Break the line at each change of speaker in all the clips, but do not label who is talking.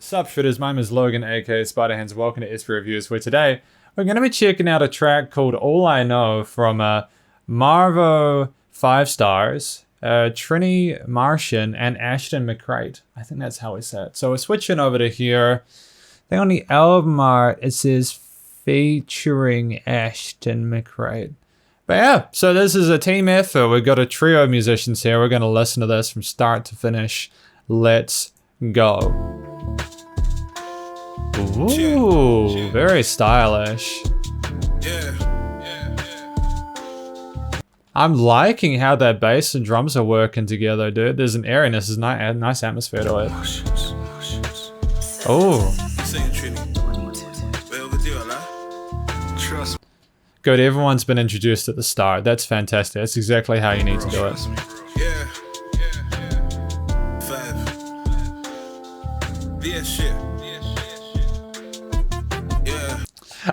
Sup shooters, my name is Logan aka Spiderhands. Welcome to Immaculate Reviews, where today we're going to be checking out a track called All I Know from Marvo Fivestarsz, Trini, Martian, and Ashton McCreight. I think that's how we say it. So we're switching over to here. I think on the album art it says featuring Ashton McCreight. But yeah, so this is a team effort. We've got a trio of musicians here. We're going to listen to this from start to finish. Let's go. Ooh, very stylish. I'm liking how that bass and drums are working together, dude. There's an airiness, there's a nice atmosphere to it. Oh. Good, everyone's been introduced at the start. That's fantastic. That's exactly how you need to do it.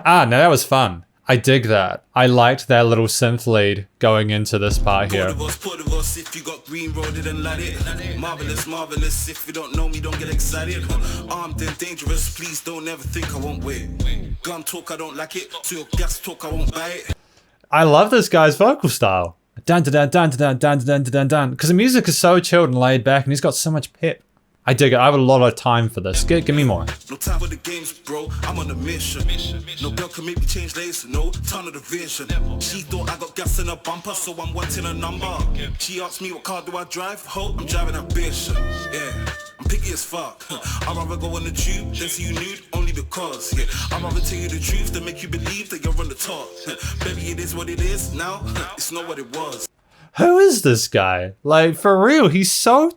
Ah, no, that was fun. I dig that. I liked that little synth lead going into this part here.
If you got green roaded and light it. Marvelous, marvelous. If you don't know me, don't get excited. Armed and dangerous, please don't ever think I won't wait. Gun talk, I don't like it. To your gas talk, I won't buy it.
I love this guy's vocal style. Dun dun dun dun dun dun dun dun. Because the music is so chilled and laid back, and he's got so much pep. I dig it. I have a lot of time for this. Give me more.
No time for the games, bro. I'm on a mission. No girl can make me change lanes. No ton of the vision. She thought I got gas in her bumper, so I'm wanting a number. She asked me what car do I drive. Ho, I'm driving a bitch. Yeah, I'm picky as fuck. I'd rather go on the tube than see you nude only because. Yeah, I'd rather tell you the truth than make you believe that you're on the top. Baby, it is what it is now. It's not what it was.
Who is this guy? Like, for real, he's so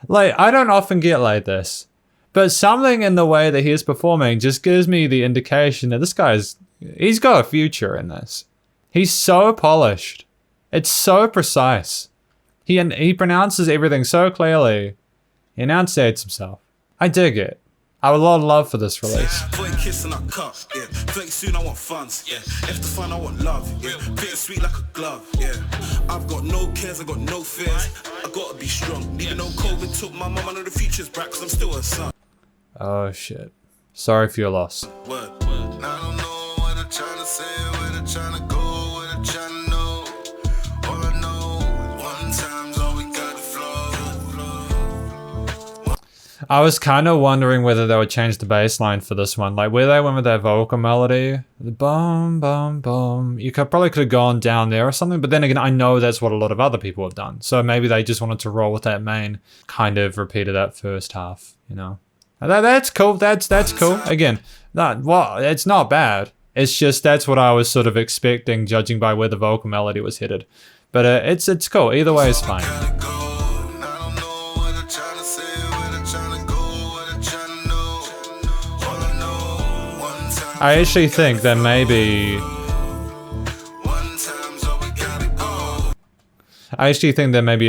like, I don't often get like this, but something in the way that he's performing just gives me the indication that this he's got a future in this. He's so polished. It's so precise. He pronounces everything so clearly. He enunciates himself. I dig it. I have a lot of love for this release.
Soon I want funds, yeah. After fun I want love, yeah. Fit sweet like a glove, yeah. I've got no cares, I got no fears. I gotta be strong. Even though COVID took my mum, I know the future's bright, cause I'm still a son.
Oh shit. Sorry for your loss.
Word. I don't know what I'm trying to say, where I'm trying to go, what I'm trying to know. All I know, one time's all we got to flow.
I was kind of wondering whether they would change the bass line for this one. Like, where they went with that vocal melody. The bum, bum, bum. You probably could have gone down there or something. But then again, I know that's what a lot of other people have done. So maybe they just wanted to roll with that main. Kind of repeated that first half, you know. That's cool. That's cool. Again, it's not bad. It's just that's what I was sort of expecting, judging by where the vocal melody was headed. But it's cool. Either way is fine. I actually think that maybe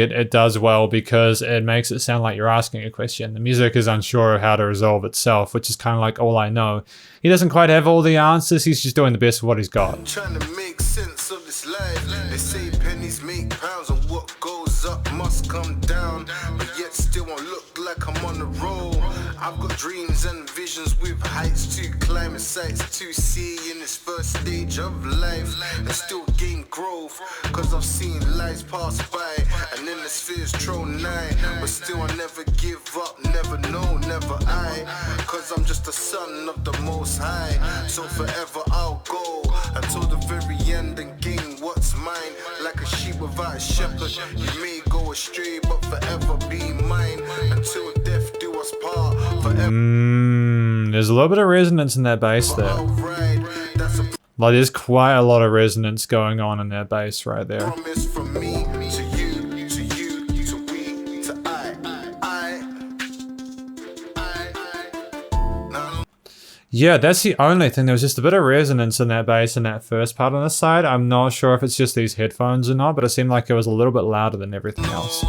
it does well because it makes it sound like you're asking a question. The music is unsure of how to resolve itself, which is kind of like All I Know. He doesn't quite have all the answers. He's just doing the best of what he's got.
I'm trying to make sense of this life. They say pennies make pounds, and what goes up must come down. But yet still won't look like I'm on the roll. I've got dreams and visions with heights to climb and sights to see in this first stage of life, and still gain growth, cause I've seen lives pass by and then the spheres throw nigh, but still I never give up, never know, never I, cause I'm just a son of the Most High. So forever I'll go until the very end and gain what's mine. Like a sheep without a shepherd, you may go astray but forever be mine, until death do us part.
There's a little bit of resonance in that bass there. Like, there's quite a lot of resonance going on in that bass right there. Yeah, that's the only thing. There was just a bit of resonance in that bass in that first part on the side. I'm not sure if it's just these headphones or not, but it seemed like it was a little bit louder than everything else.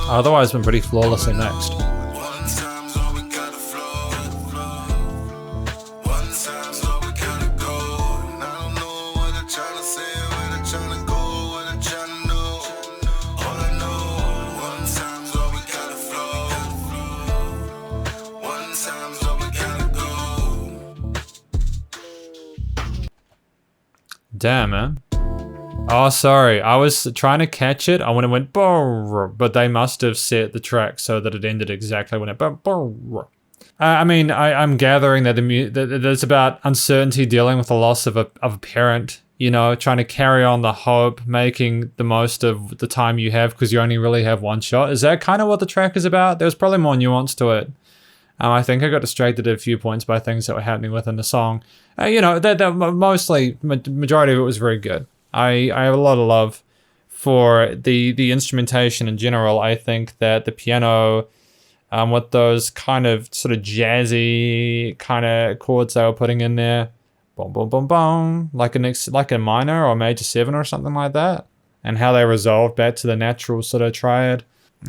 Otherwise, it's been pretty flawlessly mixed. Damn, man. Oh, sorry. I was trying to catch it. I when it went brr, but they must have set the track so that it ended exactly when it brr, brr. I mean, I'm gathering that that it's about uncertainty, dealing with the loss of a parent, you know, trying to carry on the hope, making the most of the time you have because you only really have one shot. Is that kind of what the track is about? There's probably more nuance to it. I think I got distracted at a few points by things that were happening within the song. You know, that mostly, majority of it was very good. I have a lot of love for the instrumentation in general. I think that the piano, with those kind of sort of jazzy kind of chords they were putting in there, boom, boom, boom, boom, like a minor or major 7 or something like that, and how they resolved back to the natural sort of triad.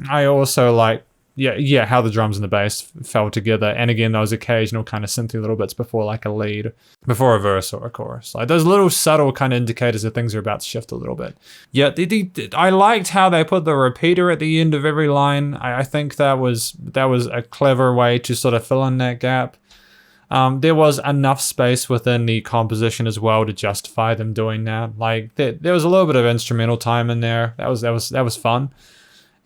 I also like, yeah, how the drums and the bass fell together, and again those occasional kind of synthy little bits before like a lead, before a verse or a chorus, like those little subtle kind of indicators that things are about to shift a little bit. Yeah, I liked how they put the repeater at the end of every line. I think that was a clever way to sort of fill in that gap. There was enough space within the composition as well to justify them doing that. Like there was a little bit of instrumental time in there. That was fun,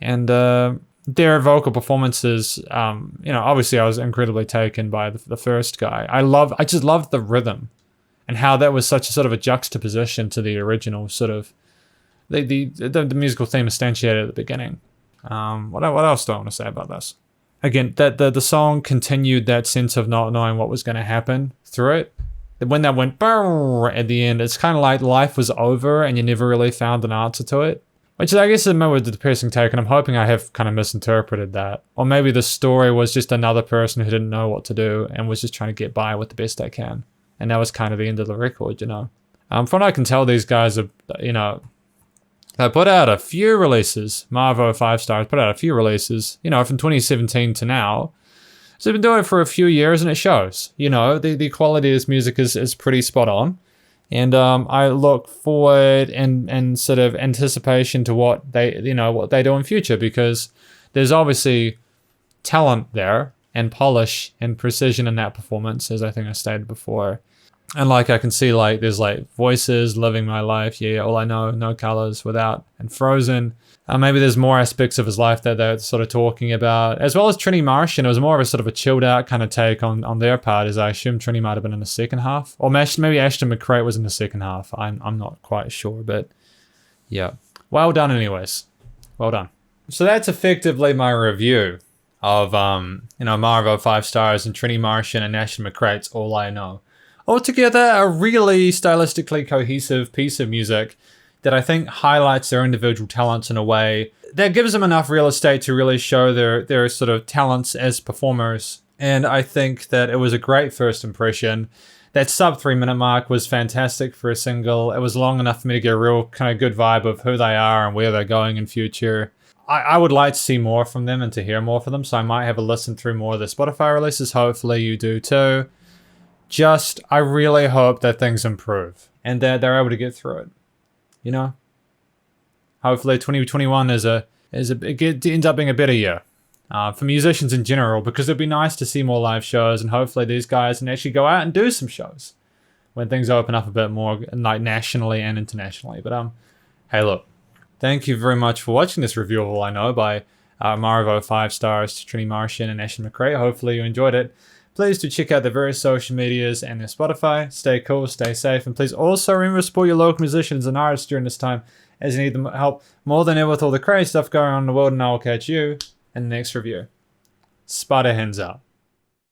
and their vocal performances, you know, obviously I was incredibly taken by the first guy. I just loved the rhythm and how that was such a sort of a juxtaposition to the original sort of the musical theme instantiated at the beginning. What else do I want to say about this? Again, that the song continued that sense of not knowing what was going to happen through it. When that went brrr at the end, it's kind of like life was over and you never really found an answer to it. Which I guess is maybe the depressing take, and I'm hoping I have kind of misinterpreted that. Or maybe the story was just another person who didn't know what to do and was just trying to get by with the best they can. And that was kind of the end of the record, you know. From what I can tell, these guys are, you know, they put out a few releases. Marvo Fivestarsz put out a few releases, you know, from 2017 to now. So they've been doing it for a few years and it shows. You know, the quality of this music is pretty spot on. And I look forward and sort of anticipation to what they do in future, because there's obviously talent there and polish and precision in that performance, as I think I stated before. And like I can see, like there's like Voices, Living My Life, yeah, All I Know, No Colors, Without, and Frozen. Maybe there's more aspects of his life that they're sort of talking about, as well as Trini Martian. It was more of a sort of a chilled out kind of take on their part, as I assume Trini might have been in the second half, or maybe Ashton McCreight was in the second half. I'm not quite sure, but yeah, well done anyways, well done. So that's effectively my review of you know, Marvo Fivestarsz and Trini Martian and Ashton McCreight's All I Know. Altogether, a really stylistically cohesive piece of music that I think highlights their individual talents in a way that gives them enough real estate to really show their sort of talents as performers. And I think that it was a great first impression. That sub 3 minute mark was fantastic for a single. It was long enough for me to get a real kind of good vibe of who they are and where they're going in future. I would like to see more from them and to hear more from them, so I might have a listen through more of the Spotify releases. Hopefully you do too. I really hope that things improve and that they're able to get through it. You know, hopefully 2021 ends up being a better year for musicians in general, because it'd be nice to see more live shows, and hopefully these guys can actually go out and do some shows when things open up a bit more, like nationally and internationally. But hey, look, thank you very much for watching this review of All I Know by Marvo Fivestarsz, Trini Martian, and Ashton McCreight. Hopefully you enjoyed it. Please do check out their various social medias and their Spotify. Stay cool, stay safe, and please also remember to support your local musicians and artists during this time, as you need them help more than ever with all the crazy stuff going on in the world. And I will catch you in the next review. Spider hands out.